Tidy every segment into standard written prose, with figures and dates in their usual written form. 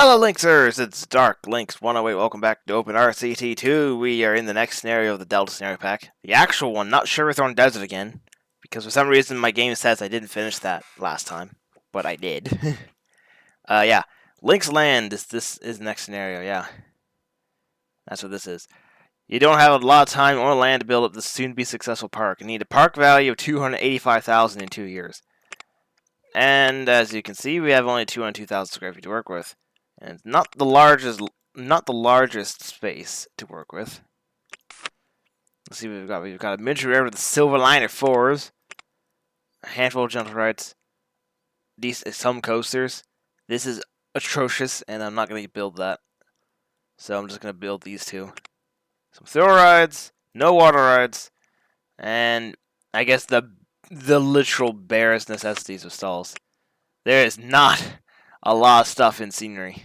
Hello Lynxers, it's Dark Lynx 108. Welcome back to OpenRCT2. We are in the next scenario of the Delta scenario pack. The actual one, not Sugarthorn Desert again, because for some reason my game says I didn't finish that last time, but I did. Yeah, LynxLand is the next scenario. Yeah, that's what this is. You don't have a lot of time or land to build up this soon-to-be successful park. You need a park value of 285,000 in 2 years, and as you can see, we have only 202,000 square feet to work with. And it's not the largest space to work with. Let's see what we've got. We've got a miniature area with the Silver Liner 4s, a handful of gentle rides, some coasters. This is atrocious, and I'm not going to build that. So I'm just going to build these two. Some thrill rides, no water rides, and I guess the literal barest necessities of stalls. There is not a lot of stuff in scenery.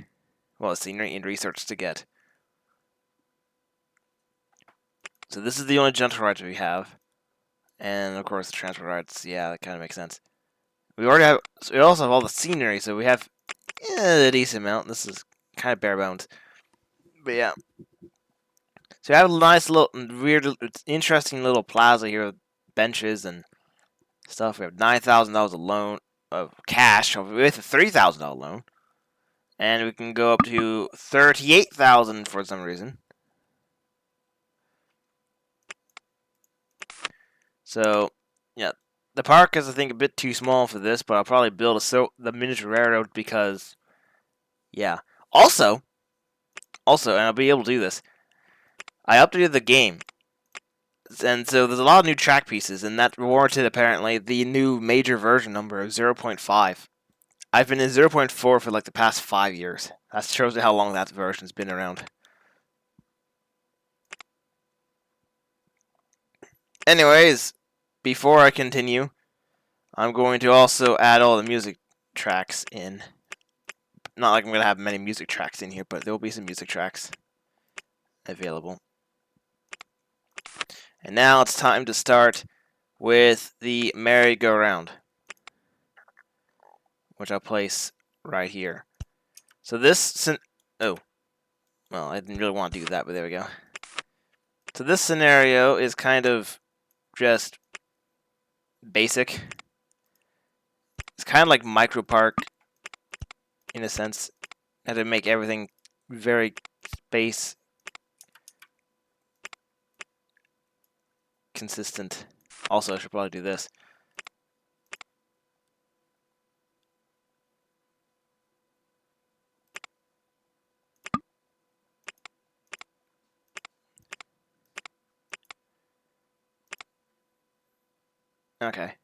Well, scenery and research to get. So this is the only gentle rides we have. And of course the transport rides, yeah, that kind of makes sense. We also have all the scenery, so we have a decent amount. This is kind of bare bones. But yeah. So we have a nice little, weird, interesting little plaza here with benches and stuff. We have $9,000 of loan of cash with a $3,000 loan. And we can go up to 38,000 for some reason. So, yeah, the park is, I think, a bit too small for this, but I'll probably build the miniature railroad because, yeah. Also, and I'll be able to do this, I updated the game. And so there's a lot of new track pieces, and that warranted, apparently, the new major version number of 0.5. I've been in 0.4 for like the past 5 years. That shows you how long that version's been around. Anyways, before I continue, I'm going to also add all the music tracks in. Not like I'm going to have many music tracks in here, but there will be some music tracks available. And now it's time to start with the merry-go-round, which I'll place right here. So this, oh, well, I didn't really want to do that, but there we go. So this scenario is kind of just basic. It's kind of like Micro Park, in a sense. I had to make everything very space consistent. Also, I should probably do this. Okay.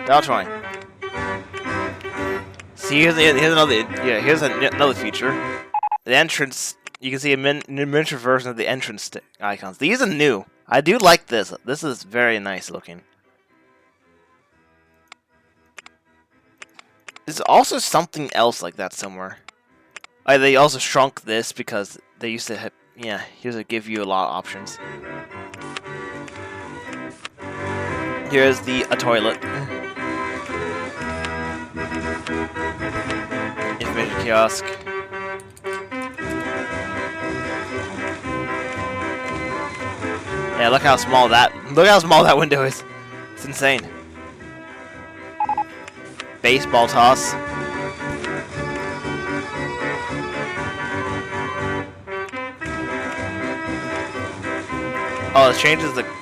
Dodge line. See, here's another feature. The entrance. You can see a miniature version of the entrance icons. These are new. I do like this. This is very nice looking. There's also something else like that somewhere. They also shrunk this because they used to have, yeah, here's to give you a lot of options. Here's a toilet. Information kiosk. Yeah, look how small that window is. It's insane. Baseball toss. Oh,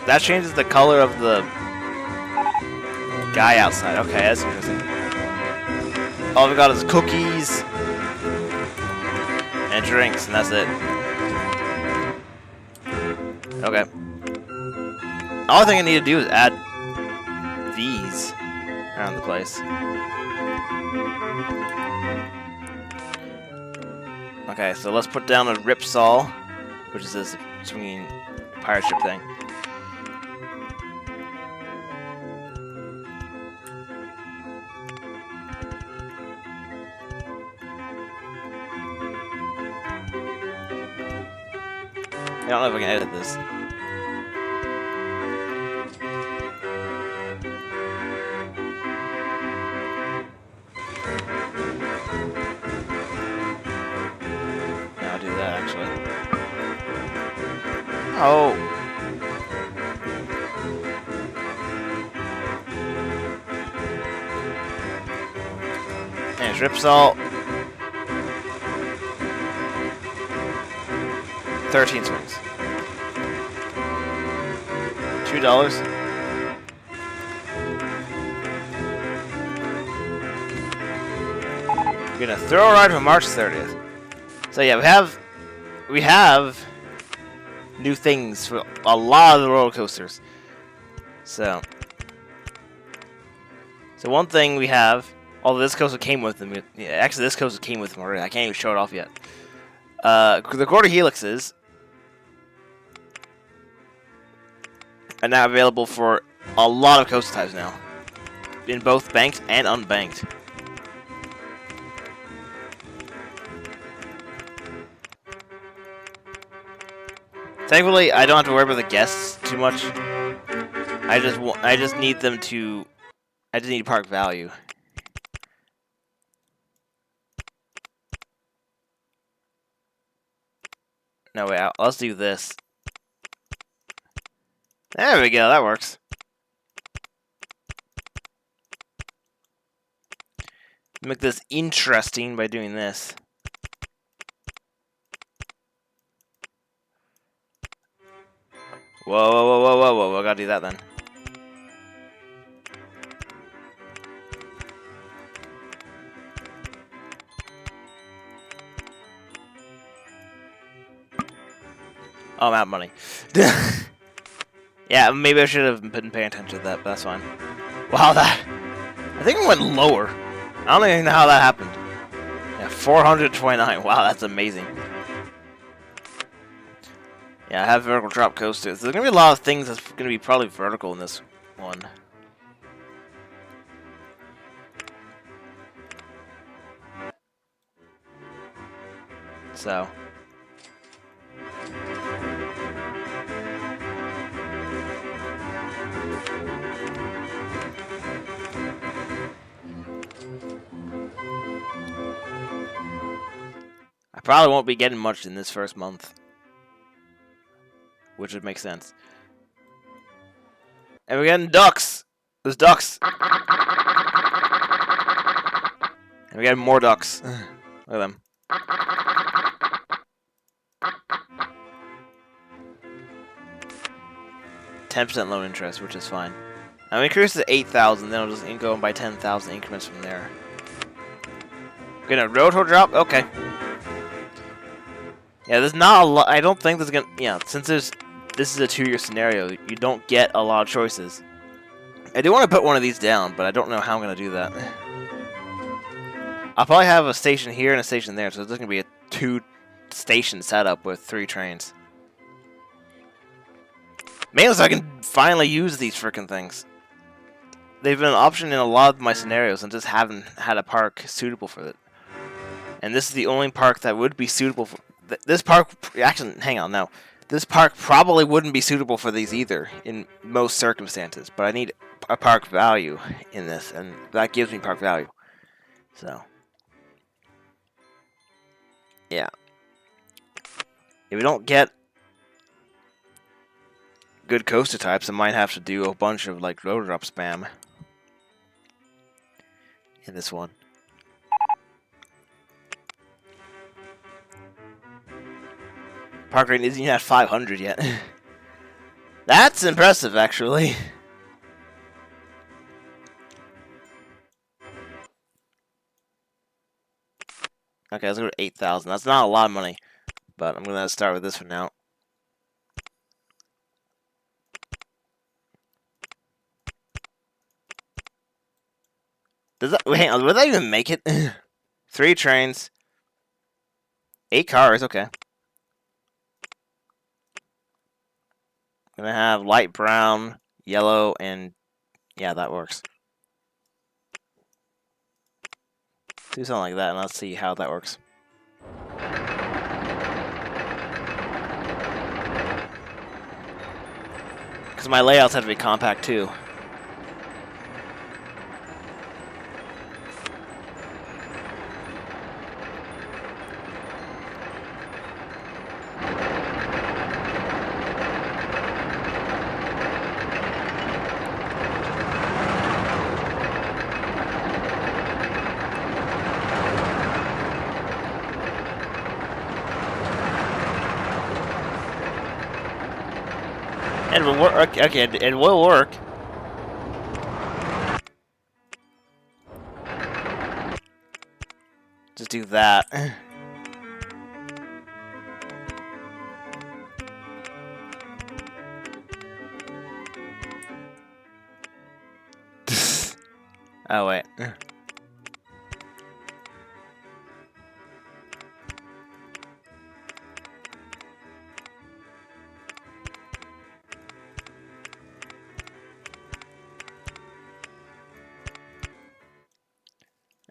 that changes the color of the guy outside. Okay, that's interesting. All we got is cookies and drinks, and that's it. Okay. All I think I need to do is add these around the place. Okay, so let's put down a ripsaw, which is this swinging pirate ship thing. I don't know if I can edit this. Oh. And it's Ripsaw. 13 swings. $2. We're gonna throw a ride for March 30th. So yeah, we have new things for a lot of the roller coasters. So one thing we have, although this coaster came with them, yeah, actually this coaster came with them already. I can't even show it off yet. The quarter helixes are now available for a lot of coaster types now, in both banked and unbanked. Thankfully, I don't have to worry about the guests too much. I just need them to. I just need park value. No, wait. Let's do this. There we go. That works. Make this interesting by doing this. Whoa, whoa, whoa, whoa, whoa, whoa. I gotta do that then. Oh, I'm out of money. Yeah, maybe I should have been paying attention to that, but that's fine. Wow, that... I think it went lower. I don't even know how that happened. Yeah, 429. Wow, that's amazing. Yeah, I have vertical drop coasters. There's going to be a lot of things that's going to be probably vertical in this one. So... I probably won't be getting much in this first month. Which would make sense. And we're getting ducks! There's ducks! And we're getting more ducks. Look at them. 10% loan interest, which is fine. I'm increased to 8,000, then I'll just go by 10,000 increments from there. Gonna roto drop? Okay. Yeah, there's not a lot. I don't think there's gonna. Yeah, since this is a 2-year scenario, you don't get a lot of choices. I do want to put one of these down, but I don't know how I'm gonna do that. I'll probably have a station here and a station there, so there's gonna be a 2-station setup with 3 trains. Mainly so I can finally use these frickin' things. They've been an option in a lot of my scenarios and just haven't had a park suitable for it. And this is the only park that would be suitable for... This park... Actually, hang on, no. This park probably wouldn't be suitable for these either, in most circumstances. But I need a park value in this, and that gives me park value. So... yeah. If we don't get good coaster types, I might have to do a bunch of, like, rotor drop spam in this one. Park rate isn't even at 500 yet. That's impressive, actually. Okay, let's go to 8,000. That's not a lot of money, but I'm gonna start with this for now. Does that... Wait, hang on, would that even make it? 3 trains. 8 cars, okay. Gonna have light brown, yellow, and... yeah, that works. Do something like that, and let's see how that works. Because my layouts have to be compact, too. It will work. Okay, it will work. Just do that. Oh wait.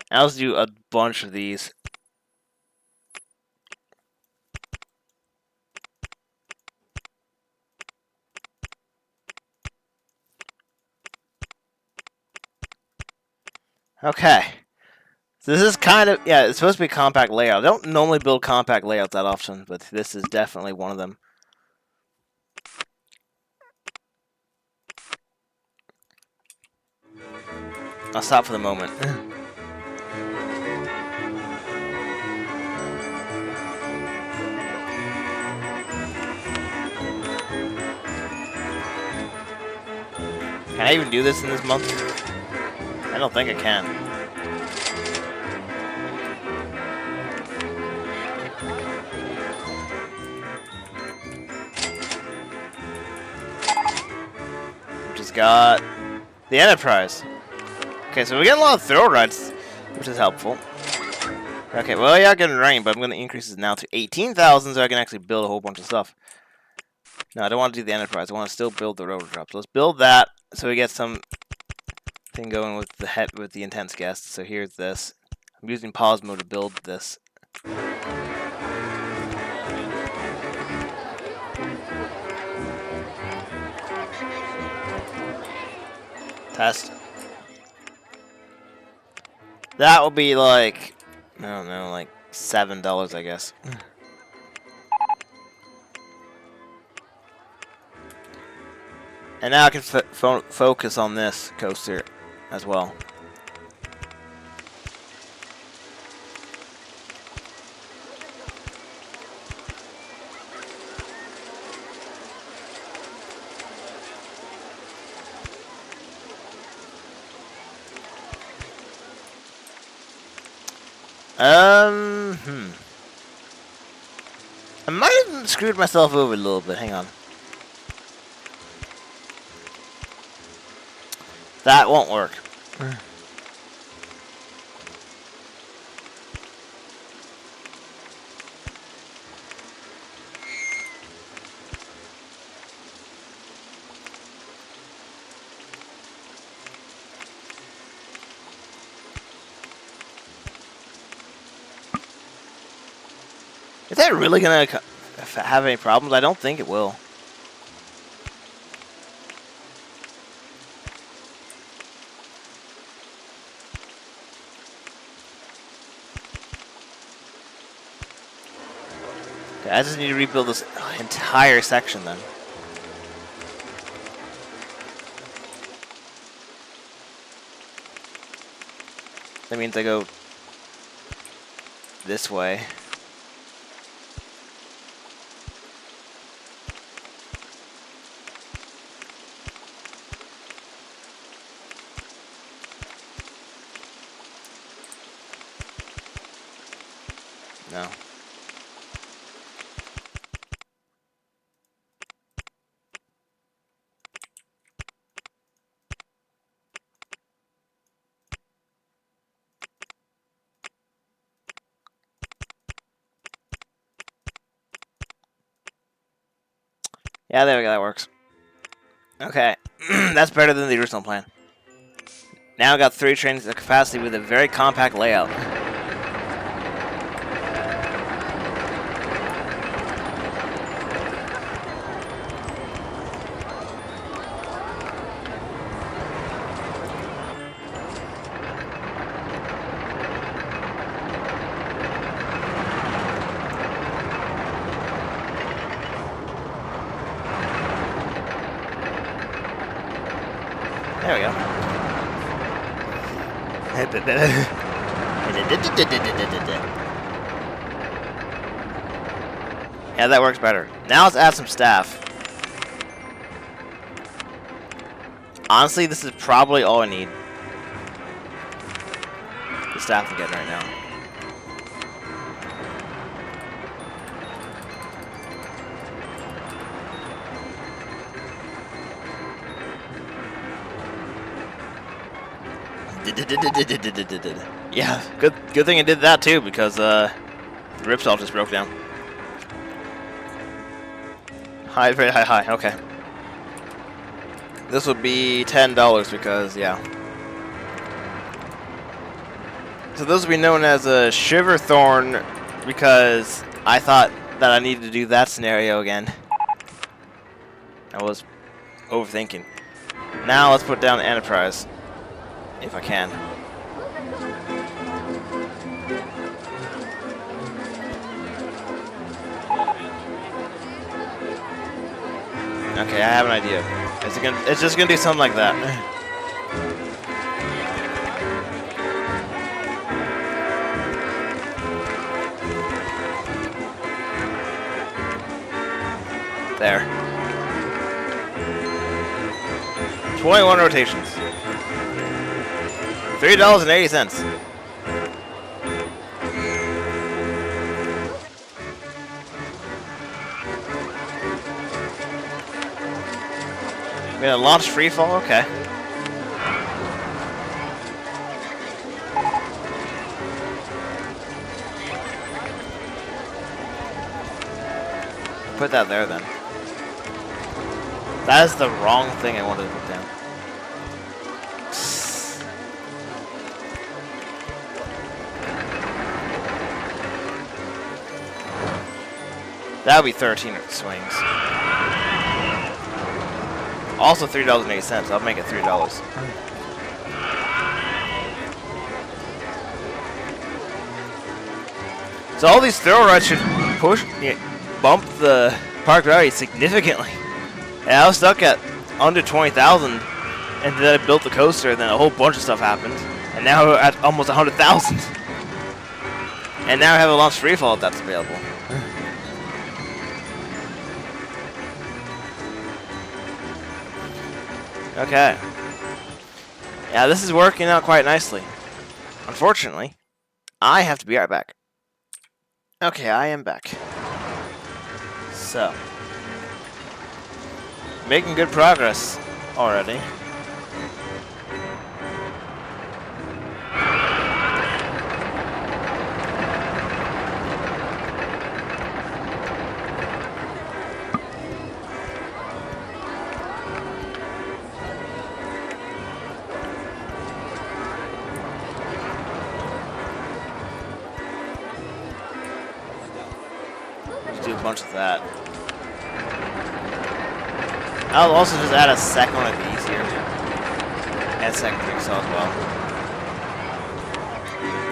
I'll just do a bunch of these. Okay. So this is kind of, yeah, it's supposed to be a compact layout. I don't normally build compact layouts that often, but this is definitely one of them. I'll stop for the moment. Can I even do this in this month? I don't think I can. We just got the Enterprise. Okay, so we get a lot of throw rides, which is helpful. Okay, well, yeah, getting rain, but I'm going to increase it now to 18,000 so I can actually build a whole bunch of stuff. No, I don't want to do the Enterprise. I want to still build the rotor drop. So let's build that so we get some thing going with the intense guest. So here's this. I'm using pause mode to build this. Test. That will be like, I don't know, like $7, I guess. And now I can focus on this coaster as well. I might have screwed myself over a little bit. Hang on. That won't work. Is that really gonna have any problems? I don't think it will. Okay, I just need to rebuild this entire section then. That means I go this way. No. Yeah, there we go, that works. Okay, that's better than the original plan. Now I got 3 trains of capacity with a very compact layout. There we go. Yeah, that works better. Now let's add some staff. Honestly, this is probably all I need. The staff I'm getting right now. Yeah, good thing I did that too, because the ripsaw just broke down. High, very high, okay. This would be $10 because, yeah. So this would be known as a Shiverthorn because I thought that I needed to do that scenario again. I was overthinking. Now let's put down Enterprise, if I can. Okay, I have an idea. It's just gonna do something like that. There. 21 rotations. $3.80. We're gonna launch freefall? Okay. Put that there then. That is the wrong thing I wanted to put down. That would be 13 swings. Also $3.08. I'll make it $3. So all these throw rides should bump the park rally significantly. Yeah, I was stuck at under 20,000, and then I built the coaster, and then a whole bunch of stuff happened, and now we're at almost 100,000. And now I have a launch freefall if that's available. Okay. Yeah, this is working out quite nicely. Unfortunately, I have to be right back. Okay, I am back. So, making good progress already. Do a bunch of that. I'll also just add a second one of these here. And a second jigsaw as well.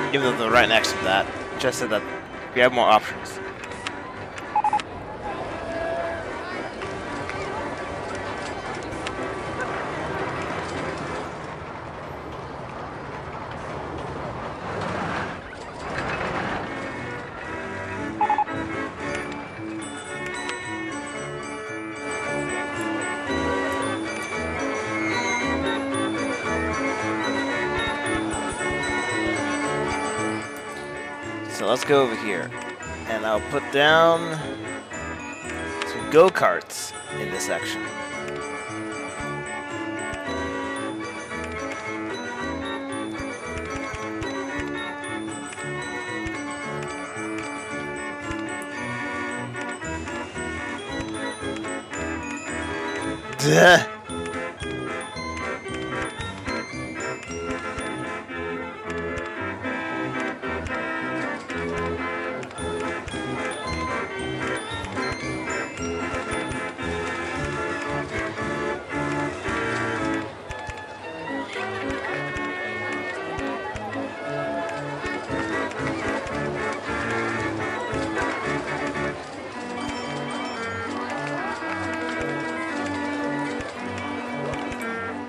Even though they're right next to that. Just so that we have more options. So let's go over here, and I'll put down some go-karts in this section. Duh.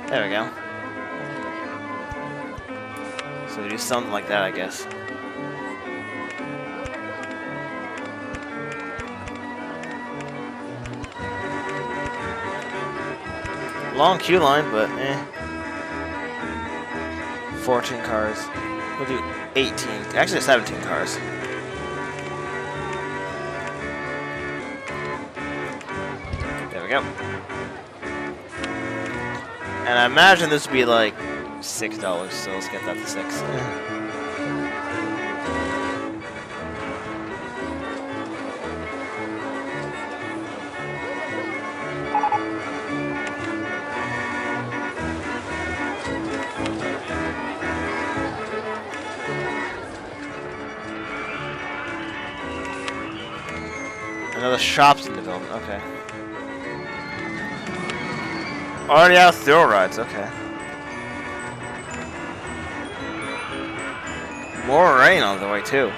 There we go. So we do something like that, I guess. Long queue line, but eh. 14 cars. We'll do 18. Actually, 17 cars. There we go. And I imagine this would be like $6, so let's get that to 6. Another shop's in development, okay. Already out of thrill rides, okay. More rain on the way, too.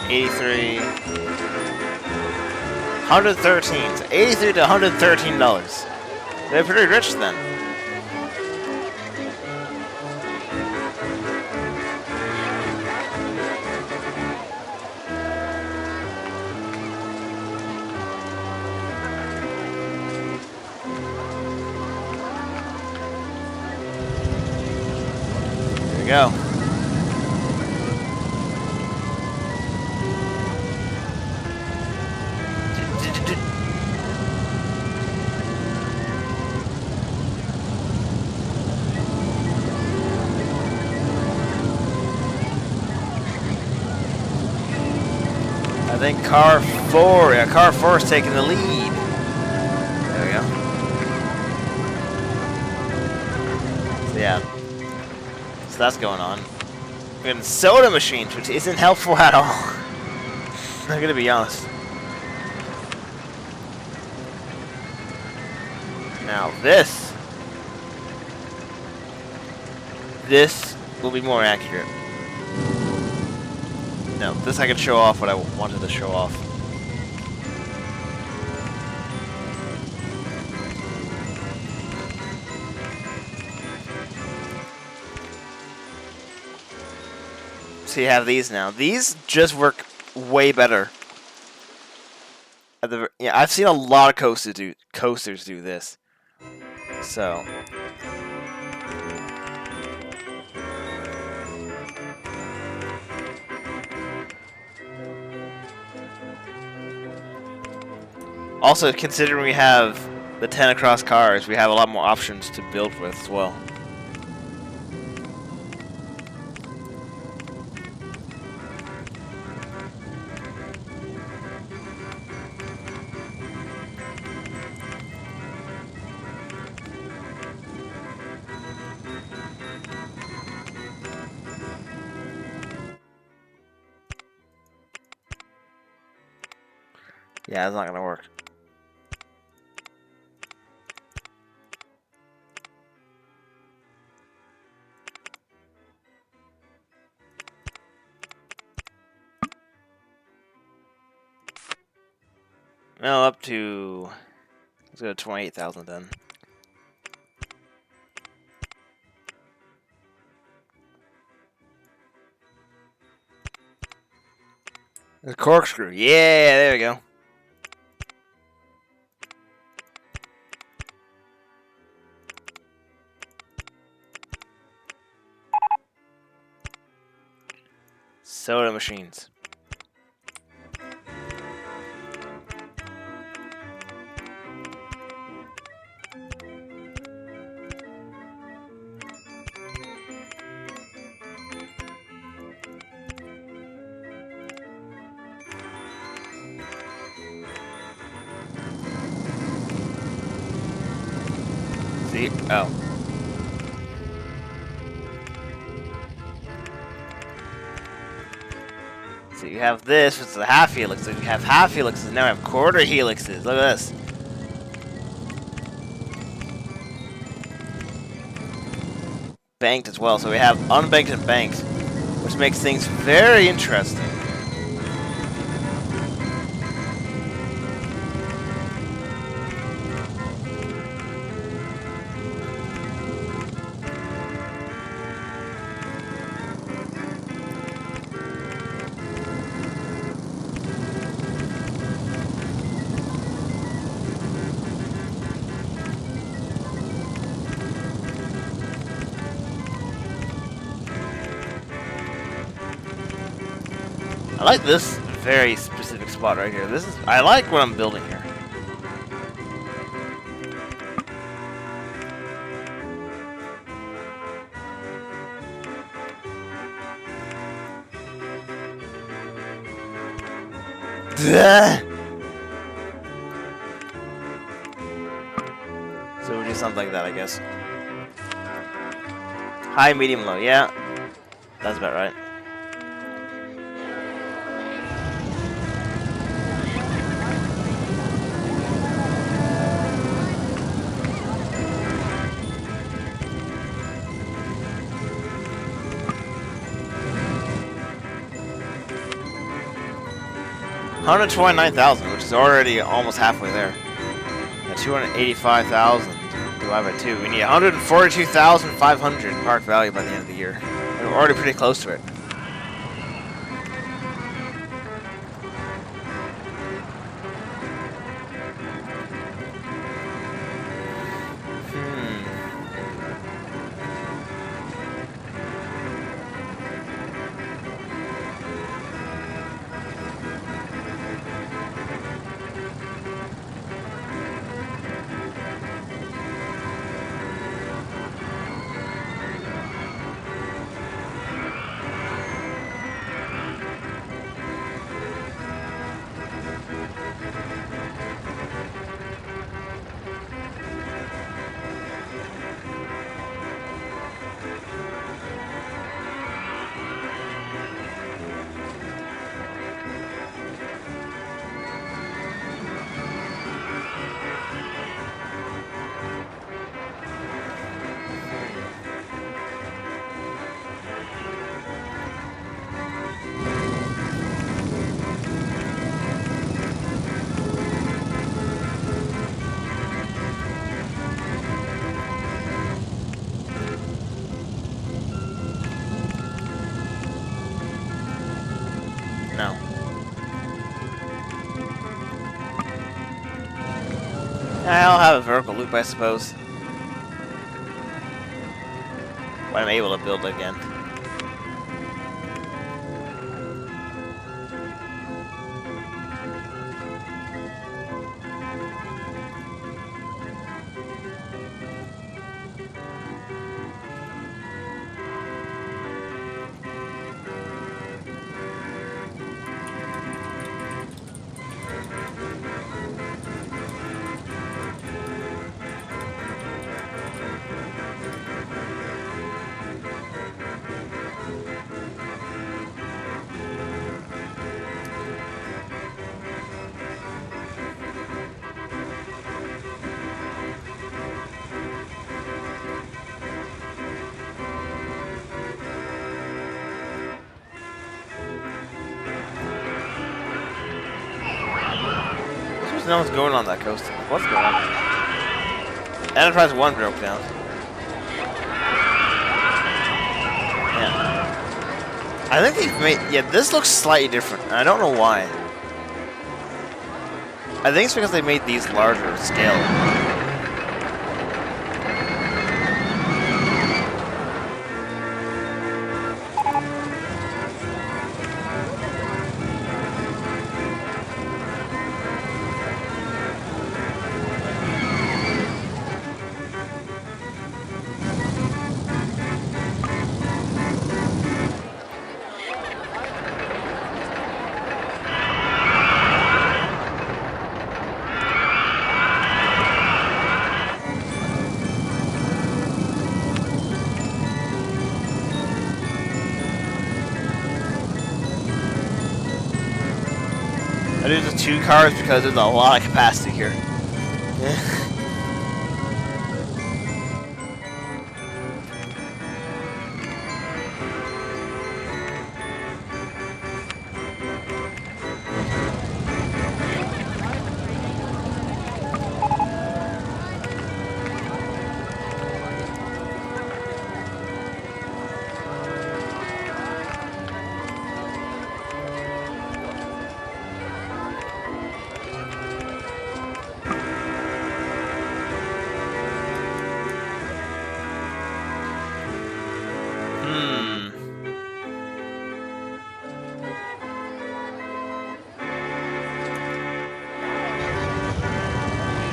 $83. 113. So $83 to $113. They're pretty rich then. There we go. I think car 4, yeah, car 4 is taking the lead. There we go. So yeah, so that's going on. We're getting soda machines, which isn't helpful at all. I'm gonna be honest. Now this will be more accurate. No, this I can show off what I wanted to show off. So you have these now. These just work way better. Yeah, I've seen a lot of coasters do this. So. Also, considering we have the 10 across cars, we have a lot more options to build with as well. Yeah, it's not gonna work. Well, up to, let's go to 28,000 then. The corkscrew, yeah, there we go. Soda machines. See? Oh. So you have this, which is a half helix. So you have half helixes, now we have quarter helixes. Look at this. Banked as well. So we have unbanked and banked, which makes things very interesting. I like this very specific spot right here. I like what I'm building here. So we'll do something like that, I guess. High, medium, low. Yeah, that's about right. $129,000, which is already almost halfway there. At 285,000 divided by 2. We need 142,500 park value by the end of the year. And we're already pretty close to it. No. I'll have a vertical loop, I suppose. When I'm able to build again. No one's going on that coast. What's going on? Enterprise 1 broke down. Yeah. I think they've made... Yeah, this looks slightly different. And I don't know why. I think it's because they made these larger scale. I do the 2 cars because there's a lot of capacity here.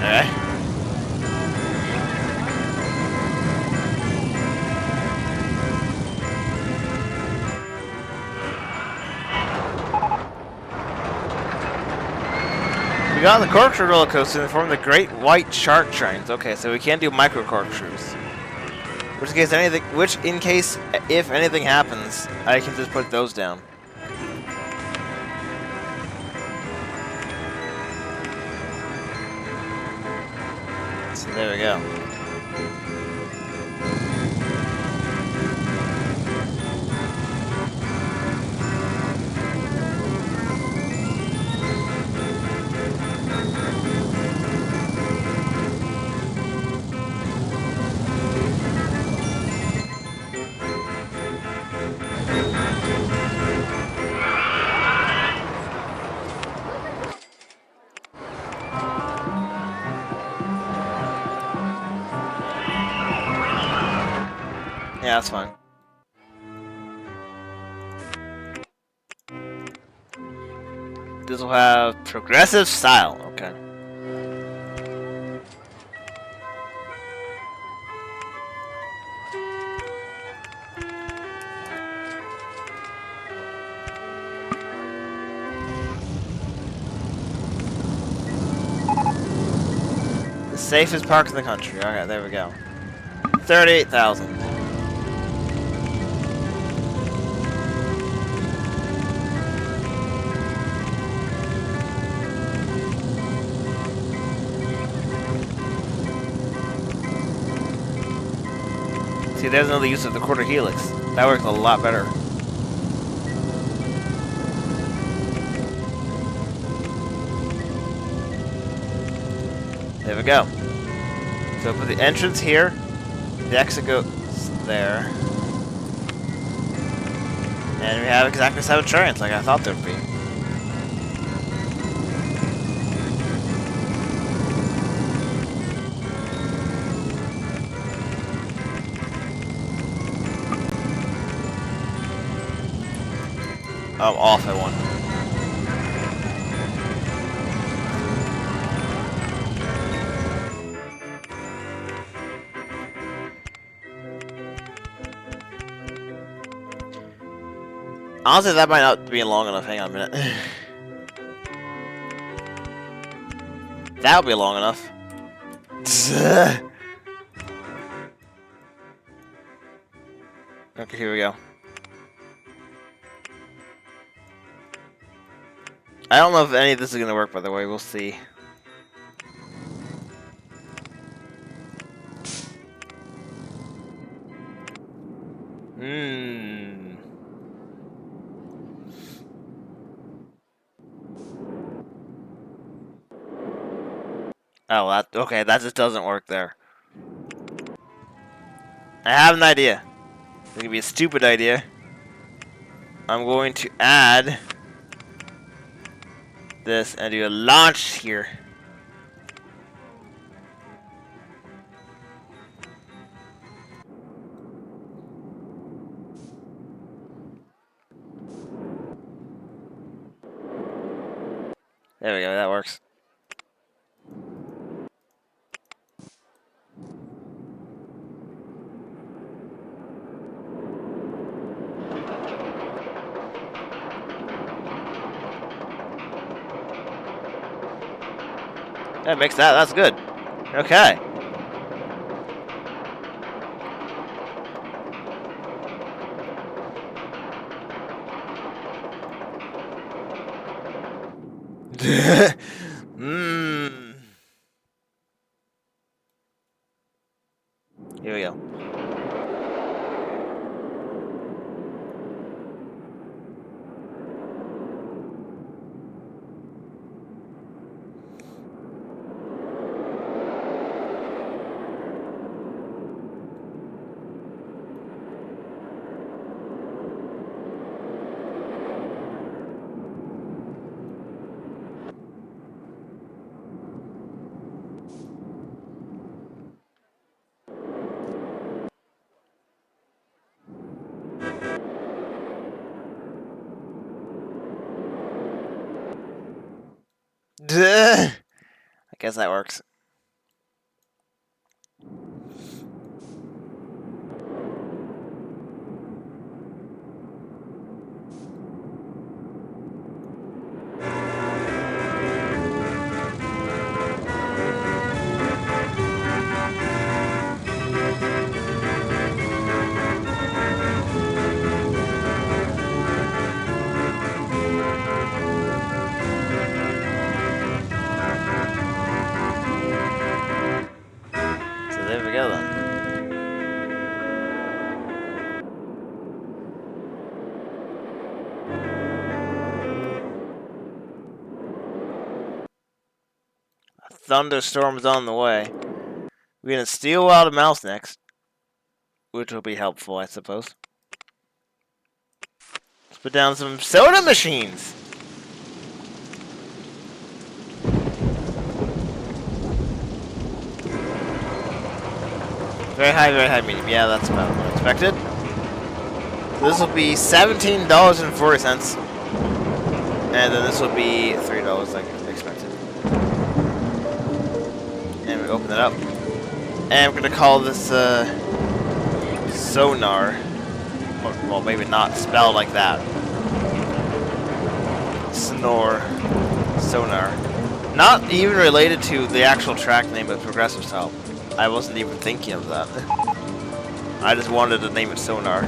Okay. We got the corkscrew roller coaster in the form of the Great White Shark Trains. Okay, so we can't do micro corkscrews. Which in case if anything happens, I can just put those down. So there we go. Yeah, that's fine. This will have progressive style. Okay. The safest park in the country. Okay, there we go. 38,000. See, there's another use of the quarter helix. That works a lot better. There we go. So put the entrance here, the exit goes there, and we have exactly 7 trains like I thought there'd be. I'm off at one. Honestly, that might not be long enough. Hang on a minute. That'll be long enough. Okay, here we go. I don't know if any of this is gonna work, by the way. We'll see. Oh, okay. That just doesn't work there. I have an idea. It's gonna be a stupid idea. I'm going to add this and do a launch here. There we go. That works. That makes that. That's good. Okay. Here we go. I guess that works. there we go then. A thunderstorm's on the way. We're gonna steal out a mouse next, which will be helpful, I suppose. Let's put down some soda machines. Very high, medium. Yeah, that's about what I expected. So this will be $17.40. And then this will be $3 like expected. And we open it up. And we're going to call this sonar. Well, maybe not spelled like that. Snore. Sonar. Not even related to the actual track name of Progressive Style. I wasn't even thinking of that. I just wanted to name it Sonar.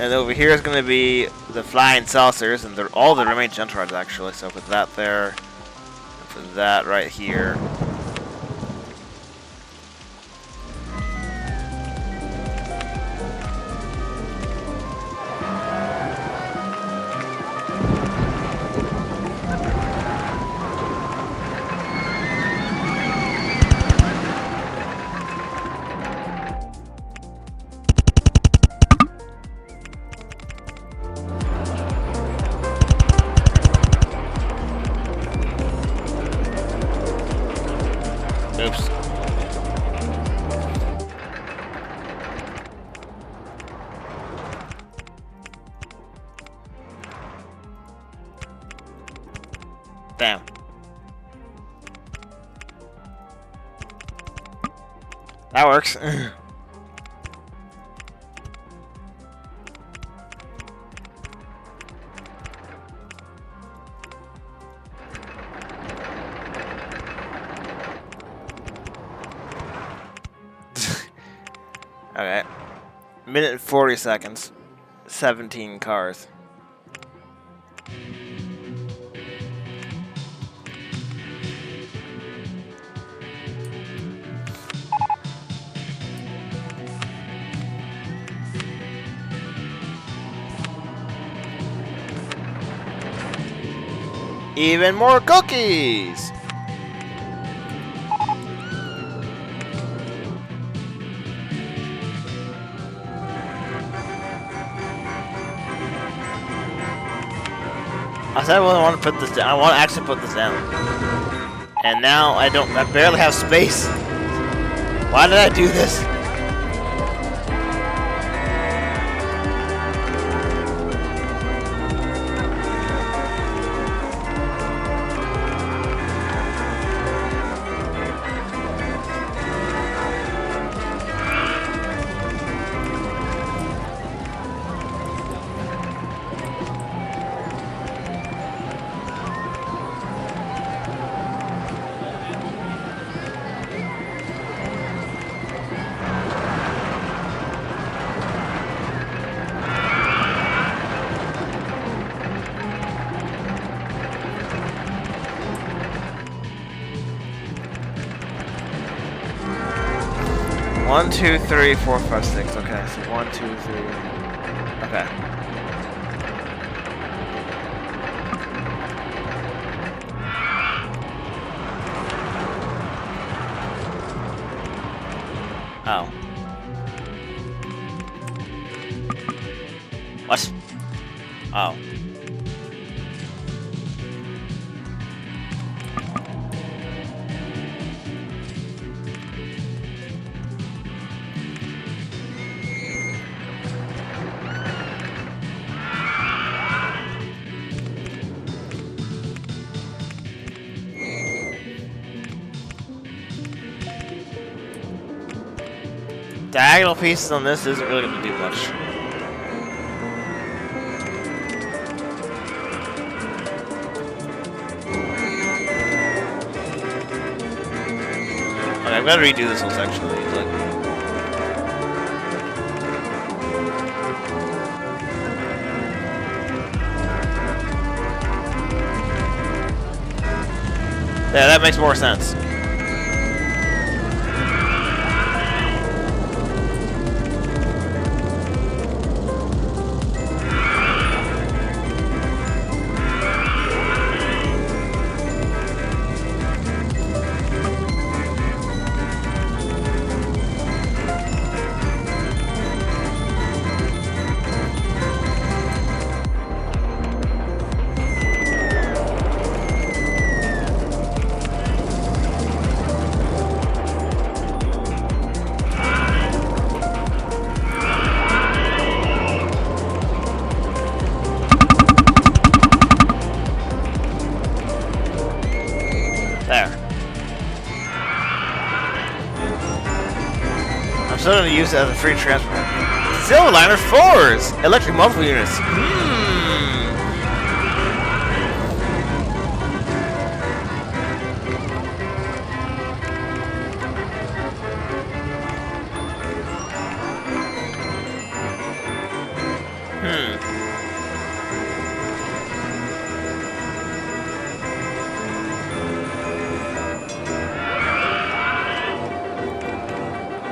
And over here is going to be the flying saucers, and they're all the remaining jump rods actually. So put that there, put that right here. Oops. Damn. That works. Okay. Minute and 40 seconds. 17 cars. Even more cookies! I said I want to put this down. I want to actually put this down. And now I barely have space. Why did I do this? One, two, three, four, five, six. Okay, so 1, 2, 3. Okay. Oh. What? Oh. Diagonal pieces on this isn't really going to do much. Okay, I've got to redo this whole section really easily. Yeah, that makes more sense. There. I'm still going to use it as a free transfer. Silverliner 4s! Electric multiple units.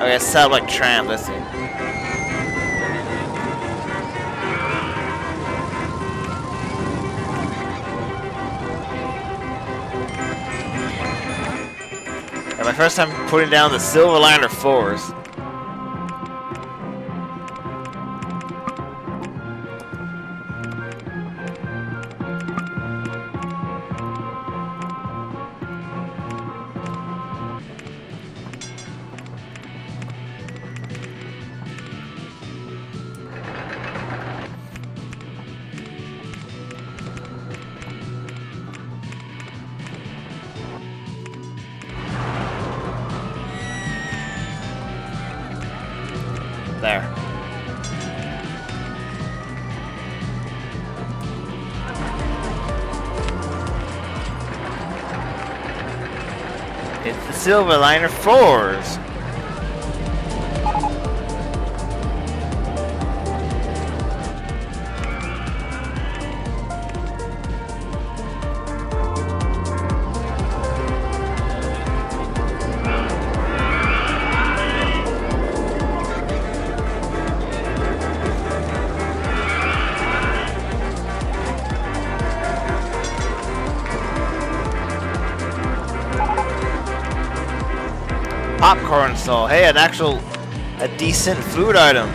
Okay, satellite tram, let's see. Yeah, my first time putting down the Silverliner 4s. There. It's the Silverliner 4s. Popcorn stall. Hey, a decent food item.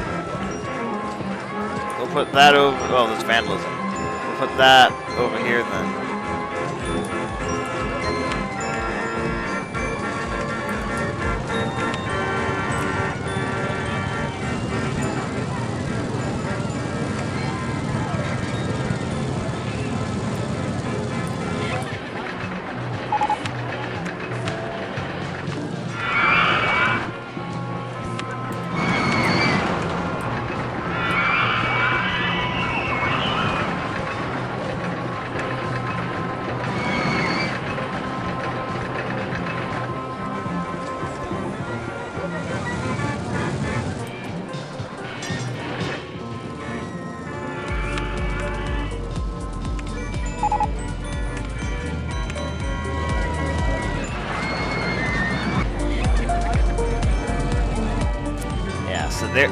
We'll put that over. Oh, there's vandalism. We'll put that over here then.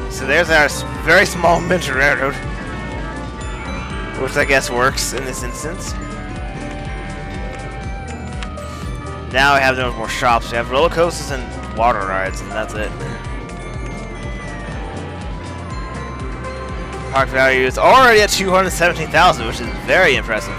So there's our very small miniature railroad, which I guess works in this instance. Now we have no more shops. We have roller coasters and water rides, and that's it. Park value is already at 217,000, which is very impressive.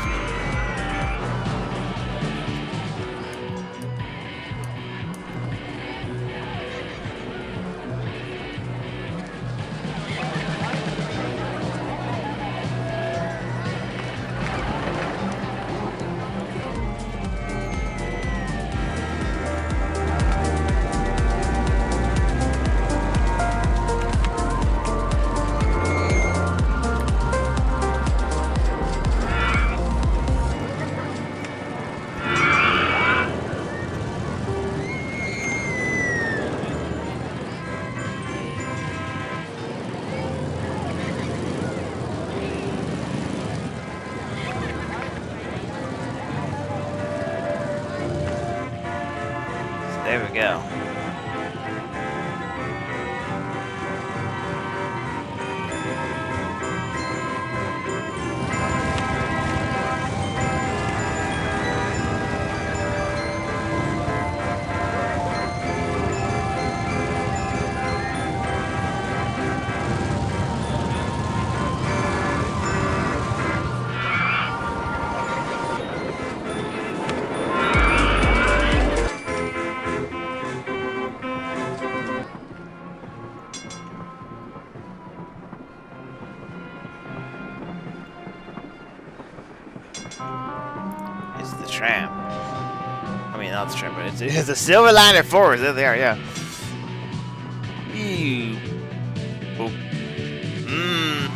There we go. It's the tram. I mean, not the tram, but it's a Silver Liner 4. There they are, yeah. Ew. Oh. Mmm.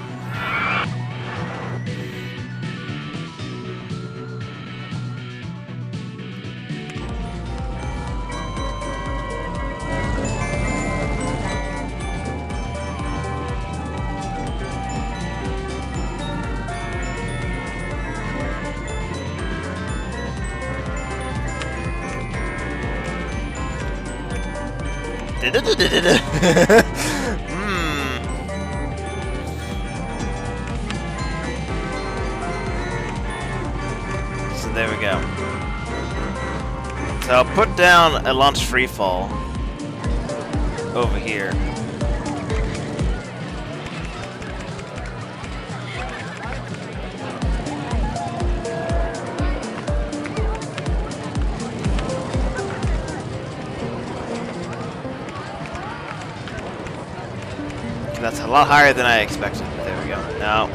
So there we go. So I'll put down a launch free fall over here. That's a lot higher than I expected. There we go. Now,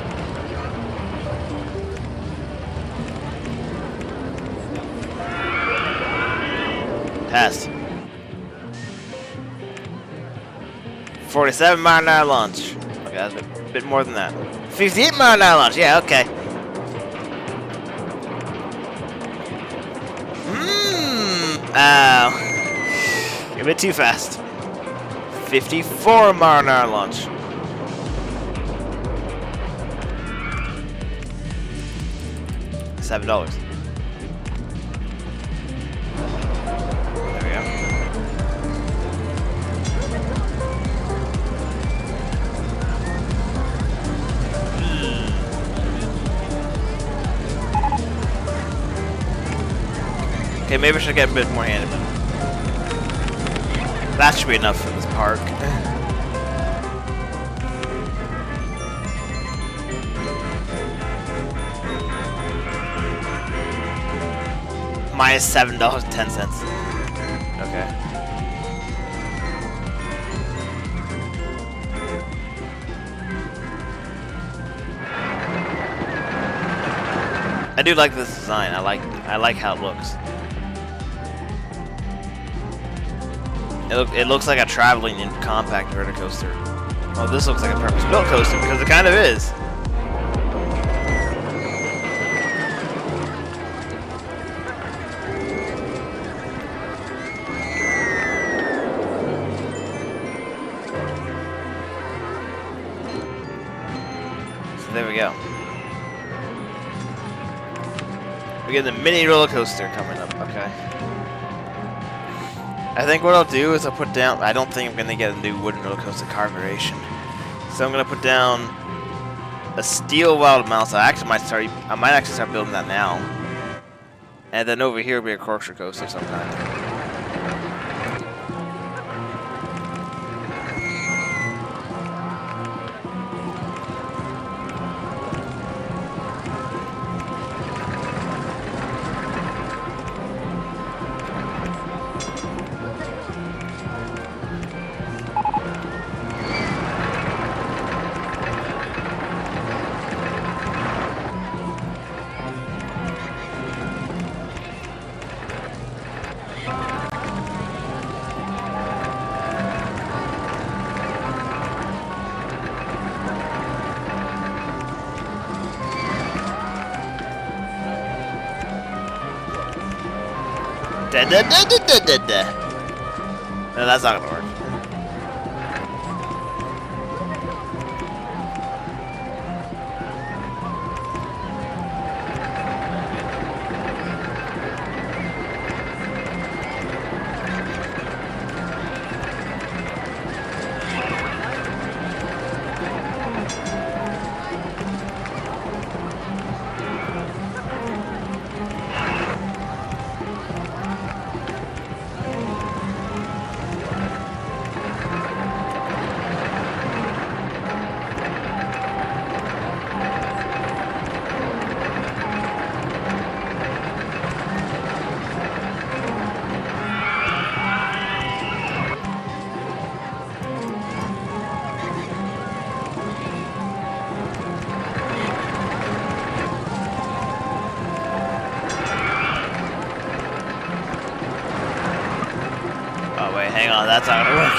test. 47 mile an hour launch. Okay, that's a bit more than that. 58 mile an hour launch. Yeah, okay. Ow. A bit too fast. 54 mile an hour launch. $7. There we go. Okay, maybe I should get a bit more animate. That should be enough for this park. Minus $7.10. Okay. I do like this design. I like how it looks. It looks like a traveling and compact verticoaster. Oh, this looks like a purpose-built coaster because it kind of is. There we go. We get the mini roller coaster coming up. Okay. I think what I'll do is I'll put down. I don't think I'm gonna get a new wooden roller coaster carburation, so I'm gonna put down a steel wild mouse. I might actually start building that now, and then over here will be a corkscrew coaster sometime. No, that's not gonna work. hang on, that's not gonna work.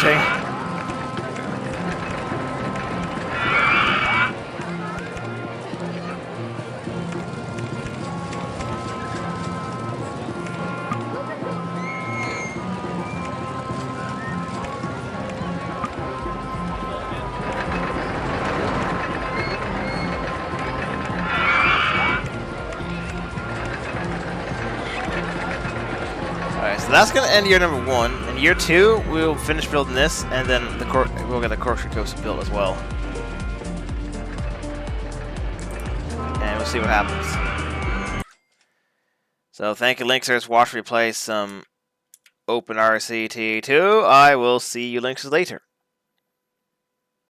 Alright, so that's gonna end year number 1. In year 2, we'll finish building this, and then we'll get the corkscrew coaster built as well. And we'll see what happens. So thank you, Lynxers. Watch me play some OpenRCT2. I will see you Lynxes later.